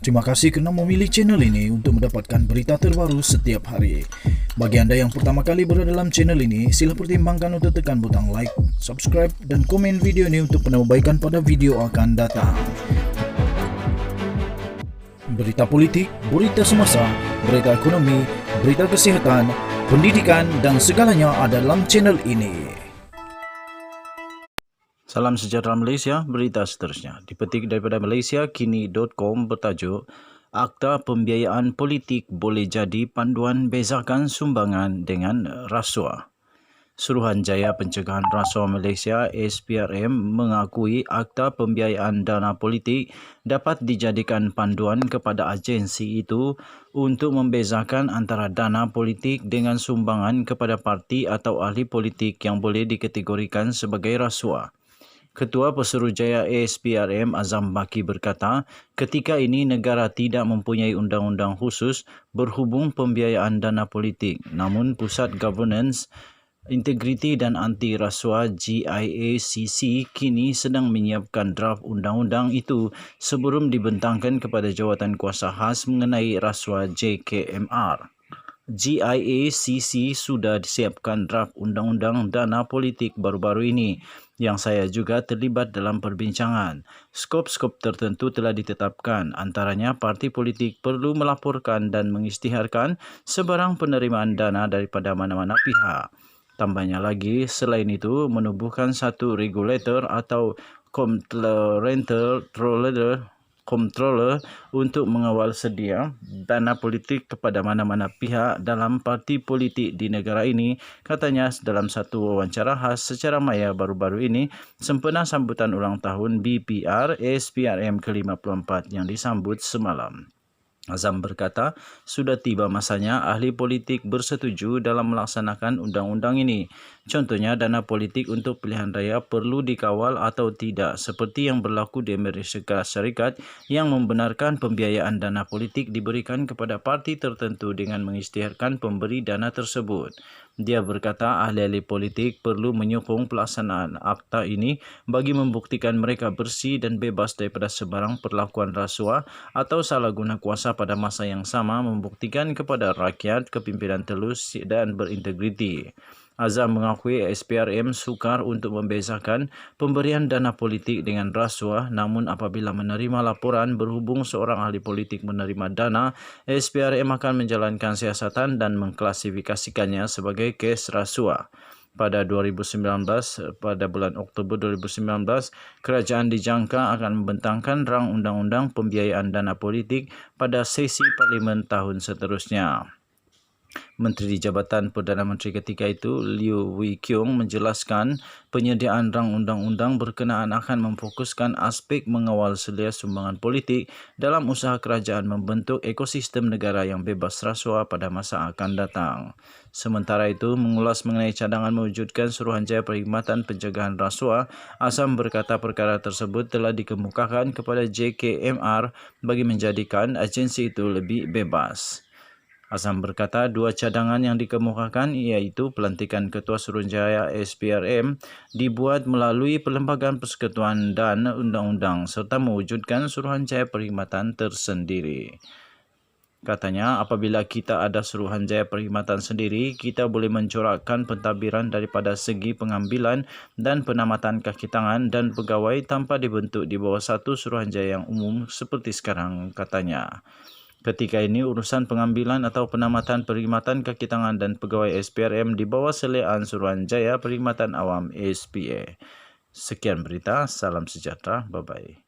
Terima kasih kerana memilih channel ini untuk mendapatkan berita terbaru setiap hari. Bagi anda yang pertama kali berada dalam channel ini, sila pertimbangkan untuk tekan butang like, subscribe dan komen video ini untuk penambahbaikan pada video akan datang. Berita politik, berita semasa, berita ekonomi, berita kesihatan, pendidikan dan segalanya ada dalam channel ini. Salam sejahtera Malaysia, berita seterusnya dipetik daripada malaysiakini.com bertajuk Akta Pembiayaan Politik Boleh Jadi Panduan Bezakan Sumbangan dengan Rasuah. Suruhanjaya Pencegahan Rasuah Malaysia SPRM mengakui Akta Pembiayaan Dana Politik dapat dijadikan panduan kepada agensi itu untuk membezakan antara dana politik dengan sumbangan kepada parti atau ahli politik yang boleh dikategorikan sebagai rasuah. Ketua Pesuruhjaya ASPRM Azam Baki berkata, ketika ini negara tidak mempunyai undang-undang khusus berhubung pembiayaan dana politik, namun Pusat Governance, Integriti dan Anti Rasuah GIACC kini sedang menyiapkan draft undang-undang itu sebelum dibentangkan kepada Jawatan Kuasa Khas mengenai rasuah JKMR. GIACC sudah disiapkan draft undang-undang dana politik baru-baru ini yang saya juga terlibat dalam perbincangan. Skop-skop tertentu telah ditetapkan, antaranya parti politik perlu melaporkan dan mengisytiharkan sebarang penerimaan dana daripada mana-mana pihak. Tambahnya lagi, selain itu menubuhkan satu regulator atau Comptroller untuk mengawal sedia dana politik kepada mana-mana pihak dalam parti politik di negara ini, katanya dalam satu wawancara khas secara maya baru-baru ini sempena sambutan ulang tahun BPR SPRM ke-54 yang disambut semalam. Azam berkata, sudah tiba masanya ahli politik bersetuju dalam melaksanakan undang-undang ini. Contohnya, dana politik untuk pilihan raya perlu dikawal atau tidak, seperti yang berlaku di Amerika Syarikat yang membenarkan pembiayaan dana politik diberikan kepada parti tertentu dengan mengisytiharkan pemberi dana tersebut. Dia berkata ahli-ahli politik perlu menyokong pelaksanaan akta ini bagi membuktikan mereka bersih dan bebas daripada sebarang perlakuan rasuah atau salah guna kuasa pada masa yang sama, membuktikan kepada rakyat kepimpinan telus dan berintegriti. Azam mengakui SPRM sukar untuk membezakan pemberian dana politik dengan rasuah, namun apabila menerima laporan berhubung seorang ahli politik menerima dana, SPRM akan menjalankan siasatan dan mengklasifikasikannya sebagai kes rasuah. Pada bulan Oktober 2019, kerajaan dijangka akan membentangkan rang undang-undang pembiayaan dana politik pada sesi parlimen tahun seterusnya. Menteri di Jabatan Perdana Menteri ketika itu, Liew Wee Keong, menjelaskan penyediaan rang undang-undang berkenaan akan memfokuskan aspek mengawal sedia sumbangan politik dalam usaha kerajaan membentuk ekosistem negara yang bebas rasuah pada masa akan datang. Sementara itu, mengulas mengenai cadangan mewujudkan Suruhanjaya Perkhidmatan Pencegahan Rasuah, Azam berkata perkara tersebut telah dikemukakan kepada JKMR bagi menjadikan agensi itu lebih bebas. Azam berkata dua cadangan yang dikemukakan iaitu pelantikan Ketua Suruhanjaya SPRM dibuat melalui Perlembagaan Persekutuan dan Undang-Undang serta mewujudkan Suruhanjaya Perkhidmatan tersendiri. Katanya, apabila kita ada Suruhanjaya Perkhidmatan sendiri, kita boleh mencorakkan pentadbiran daripada segi pengambilan dan penamatan kaki tangan dan pegawai tanpa dibentuk di bawah satu Suruhanjaya yang umum seperti sekarang, katanya. Ketika ini, urusan pengambilan atau penamatan perkhidmatan kaki tangan dan pegawai SPRM di bawah seleaan Suruhanjaya Perkhidmatan Awam SPA. Sekian berita, salam sejahtera, bye-bye.